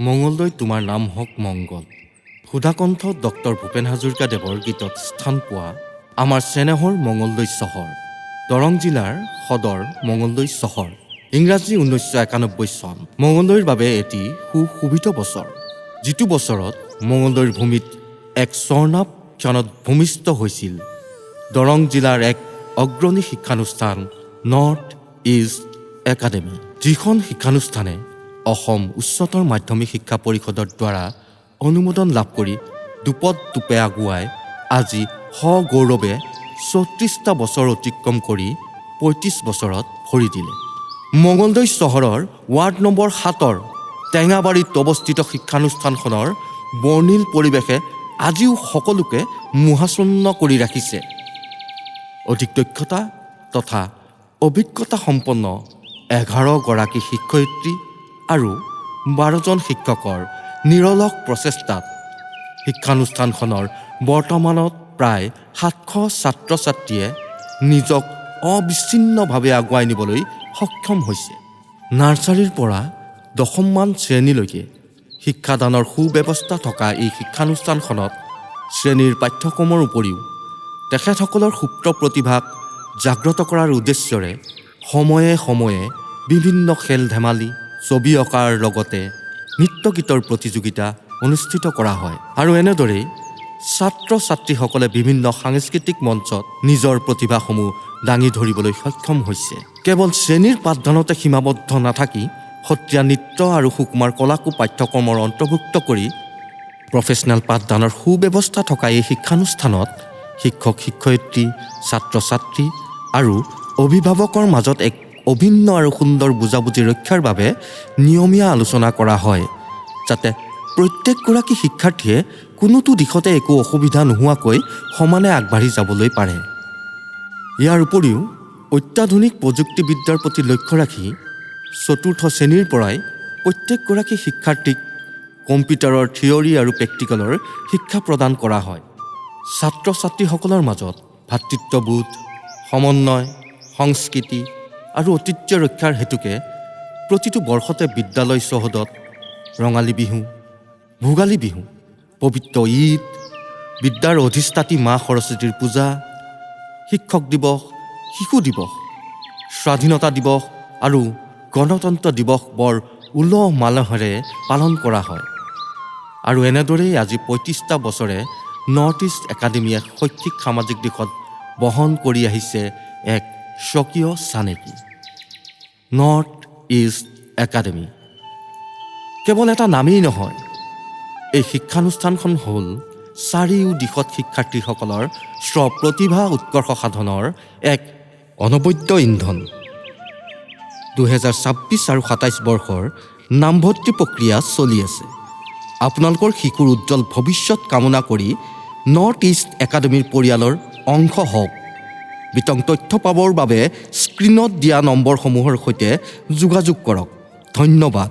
মঙলদৈ তোমাৰ নাম হওক মংগল। সুধাকণ্ঠ ডক্টৰ ভূপেন হাজৰিকাদেৱৰ গীতত স্থান পোৱা আমাৰ চেনেহৰ মঙলদৈ চহৰ, দৰং জিলাৰ সদৰ মঙলদৈ চহৰ। ইংৰাজী 1991 চন মঙলদৈৰ বাবে এটি সুশোভিত বছৰ, যিটো বছৰত মঙলদৈৰ ভূমিত এক স্বৰ্ণাভ ক্ষণত ভূমিষ্ঠ হৈছিল দৰং জিলাৰ এক অগ্ৰণী শিক্ষানুষ্ঠান নৰ্থ ইষ্ট একাডেমী, যিখন শিক্ষানুষ্ঠানে অসম উচ্চতৰ মাধ্যমিক শিক্ষা পৰিষদৰ দ্বাৰা অনুমোদন লাভ কৰি দুপে আগুৱাই আজি সগৌৰৱে 34টা বছৰ অতিক্ৰম কৰি 35 বছৰত ভৰি দিলে। মঙলদৈ চহৰৰ ৱাৰ্ড নম্বৰ 7 টেঙাবাৰীত অৱস্থিত শিক্ষানুষ্ঠানখনৰ বৰ্ণিল পৰিৱেশে আজিও সকলোকে মোহাচন্ন কৰি ৰাখিছে। অধিক দক্ষতা তথা অভিজ্ঞতা সম্পন্ন 11 গৰাকী শিক্ষয়িত্ৰী আৰু 12জন শিক্ষকৰ নিৰলস প্ৰচেষ্টাত শিক্ষানুষ্ঠানখনৰ বৰ্তমানত প্ৰায় 700 ছাত্ৰ ছাত্ৰীয়ে নিজক অবিচ্ছিন্নভাৱে আগুৱাই নিবলৈ সক্ষম হৈছে। নাৰ্চাৰীৰ পৰা 10মান শ্ৰেণীলৈকে শিক্ষাদানৰ সুব্যৱস্থা থকা এই শিক্ষানুষ্ঠানখনত শ্ৰেণীৰ পাঠ্যক্ৰমৰ উপৰিও তেখেতসকলৰ সুপ্ত প্ৰতিভাক জাগ্ৰত কৰাৰ উদ্দেশ্যৰে সময়ে সময়ে বিভিন্ন খেল ধেমালি, ছবি অঁকাৰ লগতে নৃত্য গীতৰ প্ৰতিযোগিতা অনুষ্ঠিত কৰা হয়। আৰু এনেদৰেই ছাত্ৰ ছাত্ৰীসকলে বিভিন্ন সাংস্কৃতিক মঞ্চত নিজৰ প্ৰতিভাসমূহ দাঙি ধৰিবলৈ সক্ষম হৈছে। কেৱল শ্ৰেণীৰ পাঠদানতে সীমাবদ্ধ নাথাকি সত্ৰীয়া নৃত্য আৰু সুকুমাৰ কলাকো পাঠ্যক্ৰমৰ অন্তৰ্ভুক্ত কৰি প্ৰফেচনেল পাঠদানৰ সুব্যৱস্থা থকা এই শিক্ষানুষ্ঠানত শিক্ষক শিক্ষয়িত্ৰী, ছাত্ৰ ছাত্ৰী আৰু অভিভাৱকৰ মাজত এক অভিন্ন আৰু সুন্দৰ বুজাবুজি ৰক্ষাৰ বাবে নিয়মীয়া আলোচনা কৰা হয়, যাতে প্ৰত্যেকগৰাকী শিক্ষাৰ্থীয়ে কোনোটো দিশতে একো অসুবিধা নোহোৱাকৈ সমানে আগবাঢ়ি যাবলৈ পাৰে। ইয়াৰ উপৰিও অত্যাধুনিক প্ৰযুক্তিবিদ্যাৰ প্ৰতি লক্ষ্য ৰাখি 4ৰ্থ শ্ৰেণীৰ পৰাই প্ৰত্যেকগৰাকী শিক্ষাৰ্থীক কম্পিউটাৰৰ থিয়ৰী আৰু প্ৰেক্টিকেলৰ শিক্ষা প্ৰদান কৰা হয়। ছাত্ৰ ছাত্ৰীসকলৰ মাজত ভাতৃত্ববোধ, সমন্বয়, সংস্কৃতি আৰু ঐতিহ্য ৰক্ষাৰ হেতুকে প্ৰতিটো বৰ্ষতে বিদ্যালয় চৌহদত ৰঙালী বিহু, ভোগালী বিহু, পবিত্ৰ ঈদ, বিদ্যাৰ অধিষ্ঠাত্ৰী মা সৰস্বতীৰ পূজা, শিক্ষক দিৱস, শিশু দিৱস, স্বাধীনতা দিৱস আৰু গণতন্ত্ৰ দিৱস বৰ উলহ মালহেৰে পালন কৰা হয়। আৰু এনেদৰেই আজি 35টা বছৰে নৰ্থ ইষ্ট একাডেমীয়ে শৈক্ষিক সামাজিক দিশত বহন কৰি আহিছে এক স্বকীয় চানেকি। নৰ্থ ইষ্ট একাডেমী কেৱল এটা নামেই নহয়, এই শিক্ষানুষ্ঠানখন হ'ল চাৰিও দিশত শিক্ষাৰ্থীসকলৰ স্বপ্ৰতিভা উৎকৰ্ষ সাধনৰ এক অনবদ্য ইন্ধন। 2026 আৰু 27 বৰ্ষৰ নামভৰ্তি প্ৰক্ৰিয়া চলি আছে। আপোনালোকৰ শিশুৰ উজ্জ্বল ভৱিষ্যত কামনা কৰি নৰ্থ ইষ্ট একাডেমীৰ পৰিয়ালৰ অংশ হওক। বিতং তথ্য পাবৰ বাবে স্ক্ৰীণত দিয়া নম্বৰসমূহৰ সৈতে যোগাযোগ কৰক। ধন্যবাদ।